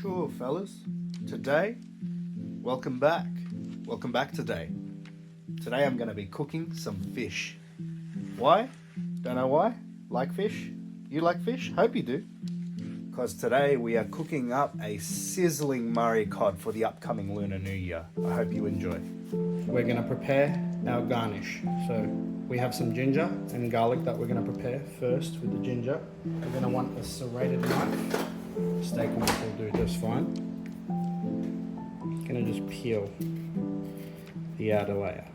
Sure, fellas. Today, welcome back. Welcome back today. Today I'm going to be cooking some fish. Why? Don't know why. Like fish? You like fish? Hope you do. Because today we are cooking up a sizzling Murray Cod for the upcoming Lunar New Year. I hope you enjoy. We're going to prepare our garnish. So we have some ginger and garlic that we're going to prepare first with the ginger. We're going to want a serrated knife. Steak knife will do just fine. Going to just peel the outer layer.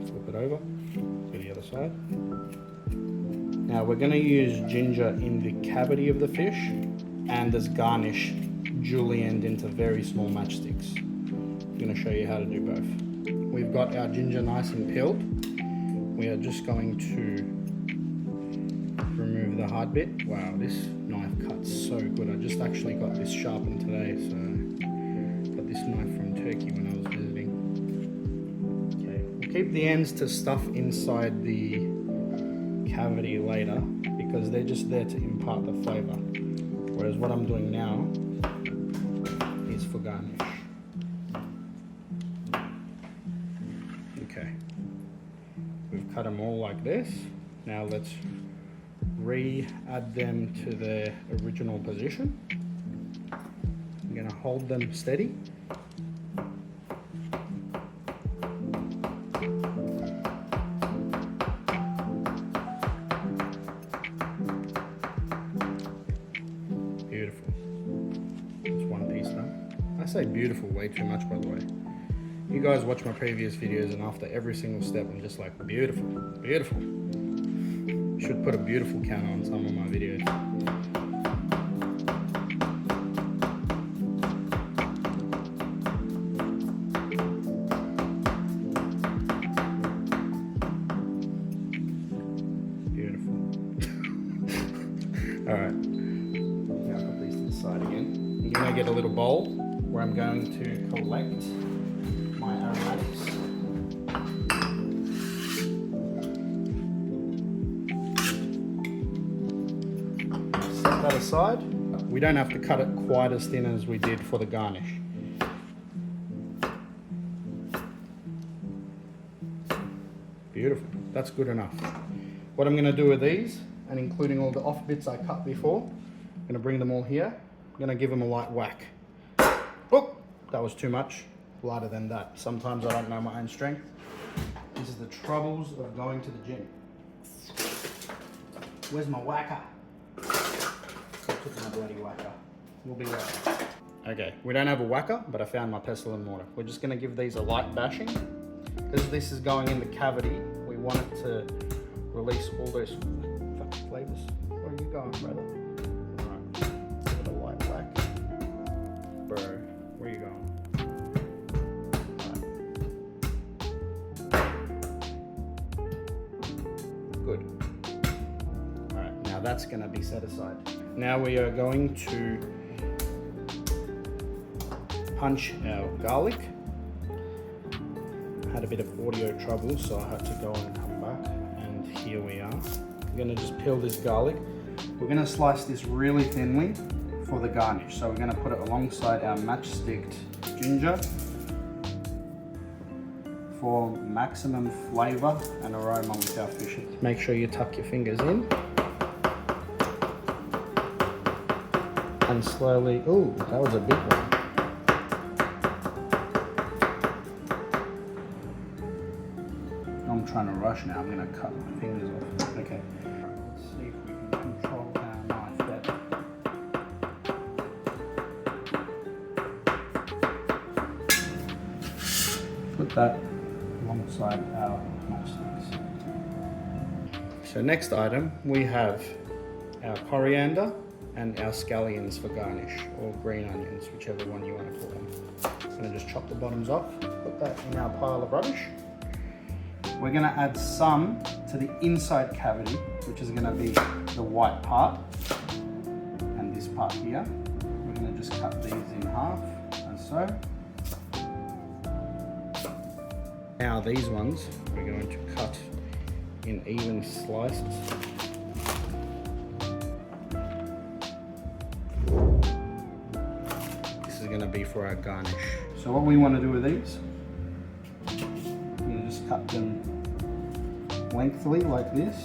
Flip it over to the other side. Now we're going to use ginger in the cavity of the fish and as garnish, julienned into very small matchsticks. I'm going to show you how to do both. We've got our ginger nice and peeled. We are just going to remove the hard bit. Wow, this knife cuts so good. I just actually got this sharpened today, so I got this knife from Turkey when I was visiting. Okay, we'll keep the ends to stuff inside the cavity later because they're just there to impart the flavor, whereas what I'm doing now is for garnish. Okay, we've cut them all like this. Now let's re-add them to their original position. I'm going to hold them steady. Beautiful. It's one piece done. I say beautiful way too much, by the way. You guys watch my previous videos and after every single step I'm just like, beautiful, beautiful. Should put a beautiful counter on some of my videos. Beautiful. Alright. Now I'll put these to the side again. I'm going to get a little bowl where I'm going to collect my aromatics. Set that aside. We don't have to cut it quite as thin as we did for the garnish. Beautiful. That's good enough. What I'm going to do with these, and including all the off bits I cut before, I'm going to bring them all here. I'm going to give them a light whack. Oh, that was too much. Lighter than that. Sometimes I don't know my own strength. This is the troubles of going to the gym. Where's my whacker? I took my bloody whacker. We'll be right back. Okay, we don't have a whacker, but I found my pestle and mortar. We're just going to give these a light bashing. Because this is going in the cavity, we want it to release all those flavors. Where are you going, brother? Alright, give it a light whack. Bro, where are you going? Good. Alright, now that's going to be set aside. Now we are going to punch our garlic. I had a bit of audio trouble, so I had to go and come back, and here we are. We're going to just peel this garlic. We're going to slice this really thinly for the garnish. So we're going to put it alongside our matchsticked ginger for maximum flavor and aroma with our fish. Make sure you tuck your fingers in. And slowly, ooh, that was a big one. I'm trying to rush now, I'm going to cut my fingers off. Okay. Let's see if we can control our knife better. Put that alongside our matchsticks. So next item, we have our coriander and our scallions for garnish, or green onions, whichever one you want to call them. I'm going to just chop the bottoms off, put that in our pile of rubbish. We're going to add some to the inside cavity, which is going to be the white part, and this part part here. We're going to just cut these in half, and so. Now these ones we're going to cut in even slices. This is going to be for our garnish. So what we want to do with these, we're going to just cut them lengthily like this.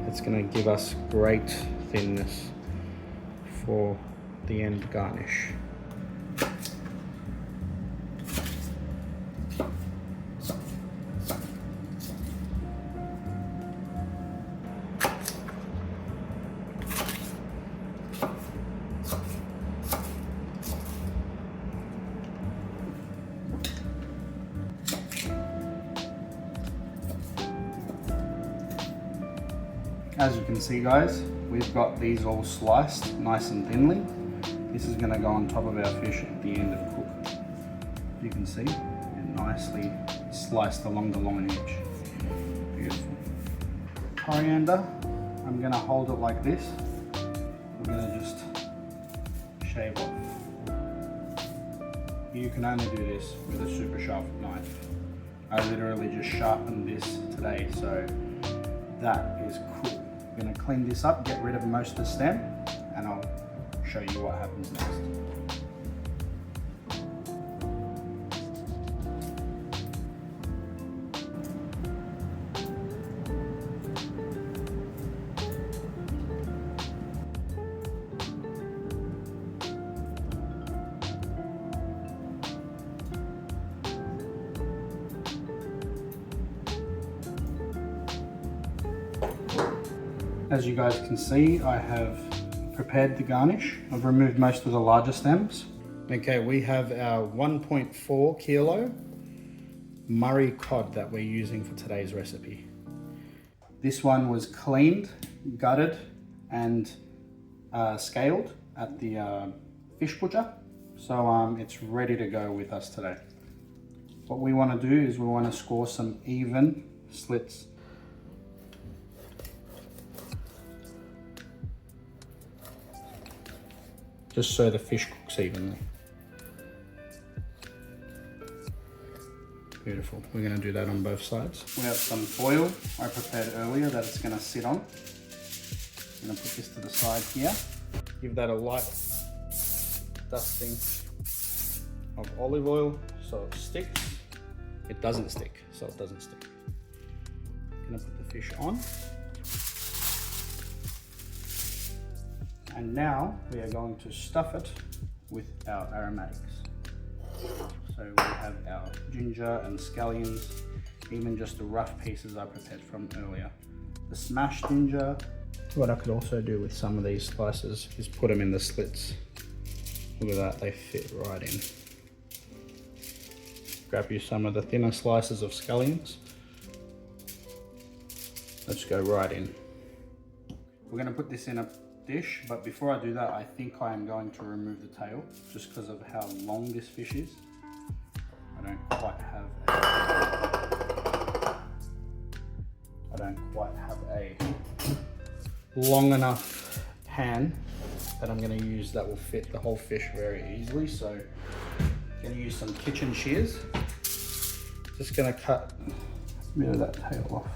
It's going to give us great thinness for the end garnish. As you can see, guys, we've got these all sliced nice and thinly. This is going to go on top of our fish at the end of cook. You can see it nicely sliced along the long edge. Beautiful. Coriander, I'm going to hold it like this. We're going to just shave off. You can only do this with a super sharp knife. I literally just sharpened this today, so that is cool. I'm going to clean this up, get rid of most of the stem, and I'll show you what happens next. As you guys can see, I have prepared the garnish. I've removed most of the larger stems. Okay, we have our 1.4 kilo Murray cod that we're using for today's recipe. This one was cleaned, gutted, and scaled at the fish butcher. So it's ready to go with us today. What we want to do is we want to score some even slits. Just so the fish cooks evenly. Beautiful. We're going to do that on both sides. We have some foil I prepared earlier that it's going to sit on. I'm going to put this to the side here. Give that a light dusting of olive oil so it sticks. It doesn't stick, so it doesn't stick. I'm going to put the fish on. And now we are going to stuff it with our aromatics. So we have our ginger and scallions, even just the rough pieces I prepared from earlier. The smashed ginger. What I could also do with some of these slices is put them in the slits. Look at that, they fit right in. Grab you some of the thinner slices of scallions. Let's go right in. We're going to put this in a dish, but before I do that, I think I am going to remove the tail just because of how long this fish is. I don't quite have a long enough pan that I'm going to use that will fit the whole fish very easily. So I'm going to use some kitchen shears. Just going to cut a bit of that tail off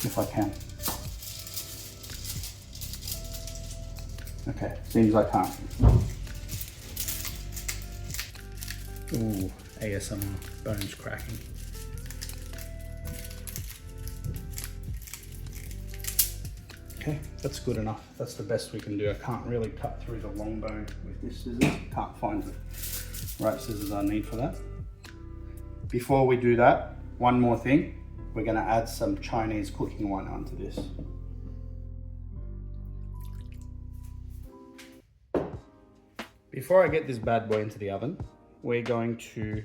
if I can. Okay, seems I can't. Ooh, ASMR, bones cracking. Okay, that's good enough. That's the best we can do. I can't really cut through the long bone with this scissors. Can't find the right scissors I need for that. Before we do that, one more thing. We're gonna add some Chinese cooking wine onto this. Before I get this bad boy into the oven, we're going to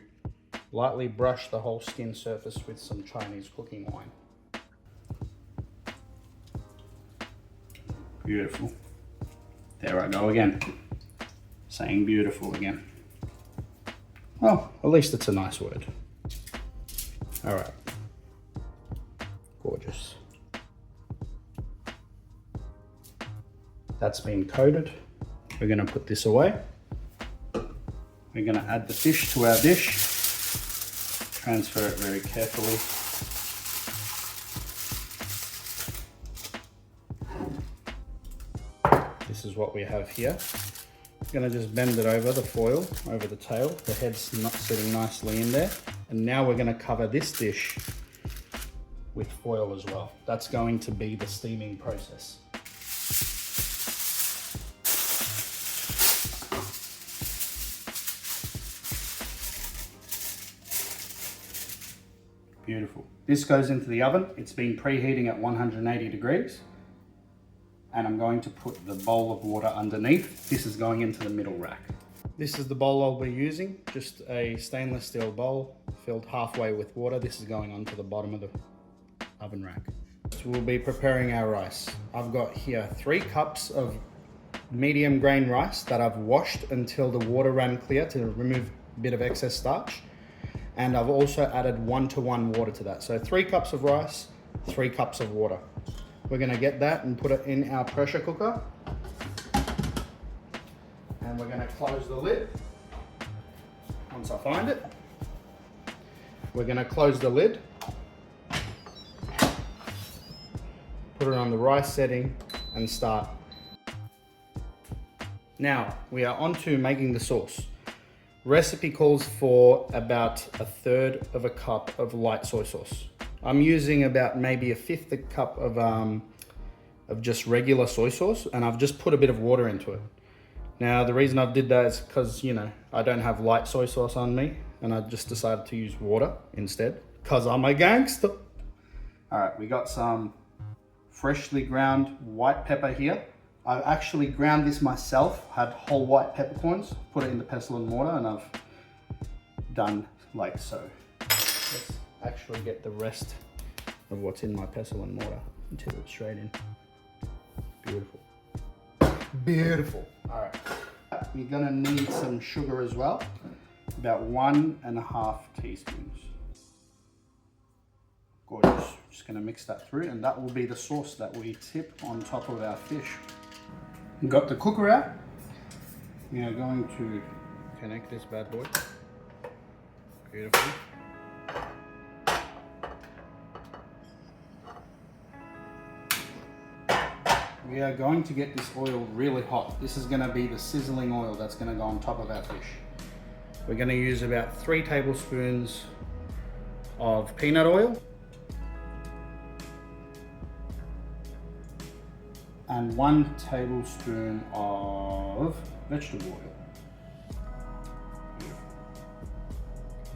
lightly brush the whole skin surface with some Chinese cooking wine. Beautiful. There I go again. Saying beautiful again. Oh, at least it's a nice word. All right. Gorgeous. That's been coated. We're gonna put this away. We're gonna add the fish to our dish. Transfer it very carefully. This is what we have here. Gonna just bend it over the foil, over the tail. The head's not sitting nicely in there. And now we're gonna cover this dish with foil as well. That's going to be the steaming process. Beautiful. This goes into the oven. It's been preheating at 180 degrees. And I'm going to put the bowl of water underneath. This is going into the middle rack. This is the bowl I'll be using, just a stainless steel bowl filled halfway with water. This is going onto the bottom of the oven rack. So we'll be preparing our rice. I've got here 3 cups of medium grain rice that I've washed until the water ran clear to remove a bit of excess starch. And I've also added 1-to-1 water to that. So 3 cups of rice, 3 cups of water. We're gonna get that and put it in our pressure cooker. And we're gonna close the lid. Once I find it, we're gonna close the lid. Put it on the rice setting and start. Now, we are on to making the sauce. Recipe calls for about 1/3 of a cup of light soy sauce. I'm using about maybe 1/5 a cup of just regular soy sauce, and I've just put a bit of water into it. Now, the reason I did that is because, you know, I don't have light soy sauce on me, and I just decided to use water instead, because I'm a gangster. All right, we got some freshly ground white pepper here. I've actually ground this myself, had whole white peppercorns, put it in the pestle and mortar, and I've done like so. Let's actually get the rest of what's in my pestle and mortar and tip it straight in. Beautiful. Beautiful. All right. You're gonna need some sugar as well, about 1.5 teaspoons. Gorgeous. Just gonna mix that through, and that will be the sauce that we tip on top of our fish. Got the cooker out. We are going to connect this bad boy. Beautiful. We are going to get this oil really hot. This is going to be the sizzling oil that's going to go on top of our fish. We're going to use about 3 tablespoons of peanut oil and 1 tablespoon of vegetable oil. Beautiful.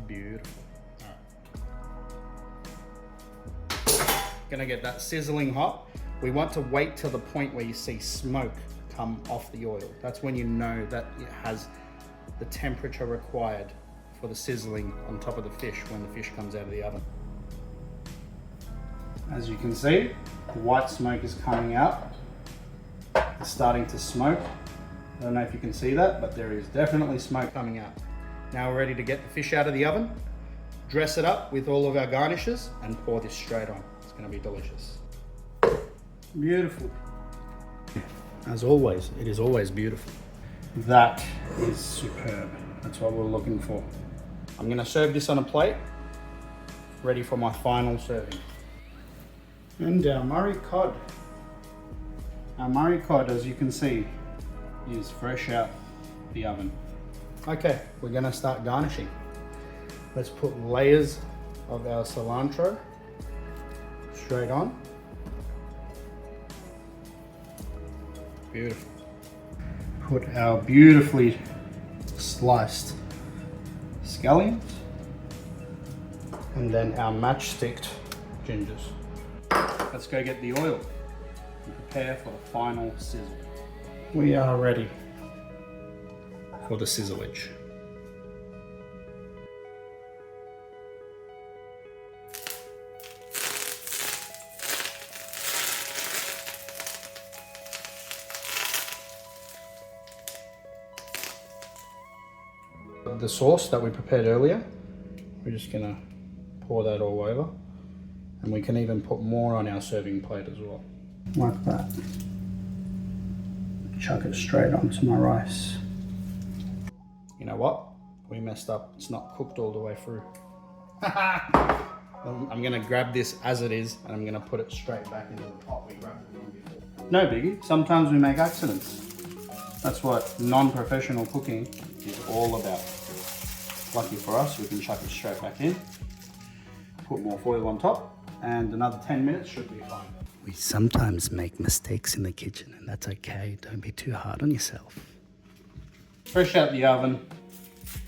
Beautiful. All right. Gonna get that sizzling hot. We want to wait till the point where you see smoke come off the oil. That's when you know that it has the temperature required for the sizzling on top of the fish when the fish comes out of the oven. As you can see, the white smoke is coming out. It's starting to smoke. I don't know if you can see that, but there is definitely smoke coming out. Now we're ready to get the fish out of the oven, dress it up with all of our garnishes, and pour this straight on. It's going to be delicious. Beautiful. As always, it is always beautiful. That is superb. That's what we're looking for. I'm going to serve this on a plate, ready for my final serving. And our Murray cod. Our Murray cod, as you can see, is fresh out the oven. Okay, we're going to start garnishing. Let's put layers of our cilantro straight on. Beautiful. Put our beautifully sliced scallions and then our matchsticked gingers. Let's go get the oil and prepare for the final sizzle. We are ready for the sizzleage. got the sauce that we prepared earlier. We're just gonna pour that all over. And we can even put more on our serving plate as well. Like that. Chuck it straight onto my rice. You know what? We messed up. It's not cooked all the way through. I'm gonna grab this as it is and I'm gonna put it straight back into the pot we grabbed it from before. No biggie, sometimes we make accidents. That's what non-professional cooking is all about. Lucky for us, we can chuck it straight back in, put more foil on top, and another 10 minutes should be fine. We sometimes make mistakes in the kitchen, and that's okay. Don't be too hard on yourself. Fresh out the oven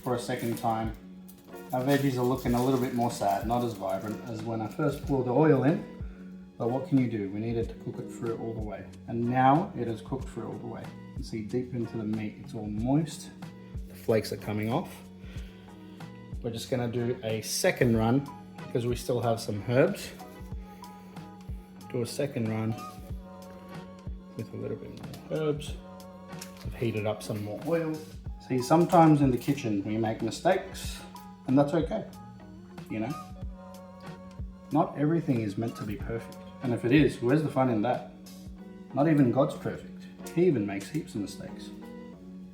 for a second time. Our veggies are looking a little bit more sad, not as vibrant as when I first poured the oil in. But what can you do? We needed to cook it through all the way. And now it is cooked through all the way. You can see deep into the meat, it's all moist. The flakes are coming off. We're just gonna do a second run because we still have some herbs. Do a second run with a little bit more herbs. I've heated up some more oil. See, sometimes in the kitchen we make mistakes, and that's okay, you know? Not everything is meant to be perfect. And if it is, where's the fun in that? Not even God's perfect. He even makes heaps of mistakes.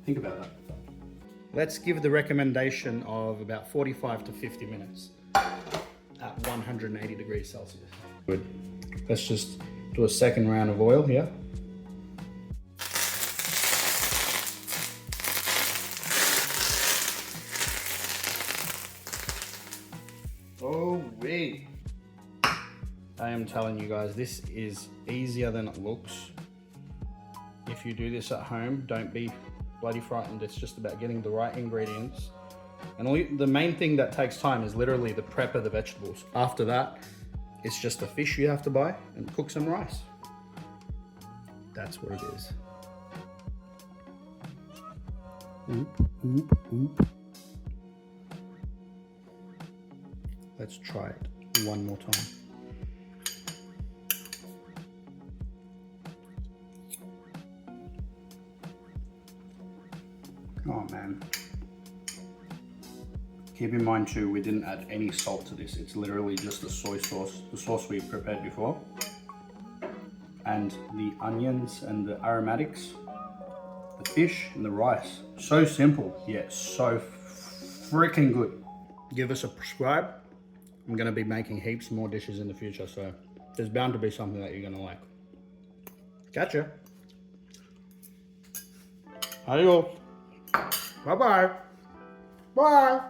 Think about that. Let's give the recommendation of about 45 to 50 minutes at 180 degrees Celsius. Good. Let's just do a second round of oil here. Oh wait. I am telling you guys, this is easier than it looks. If you do this at home, don't be bloody frightened. It's just about getting the right ingredients. And the main thing that takes time is literally the prep of the vegetables. After that, it's just the fish you have to buy and cook some rice. That's what it is. Oop, oop, oop. Let's try it one more time. Oh man. Keep in mind too, we didn't add any salt to this. It's literally just the soy sauce, the sauce we prepared before. And the onions and the aromatics, the fish and the rice. So simple, yet so freaking good. Give us a subscribe. I'm gonna be making heaps more dishes in the future, so there's bound to be something that you're gonna like. Gotcha. Adios. Bye-bye. Bye.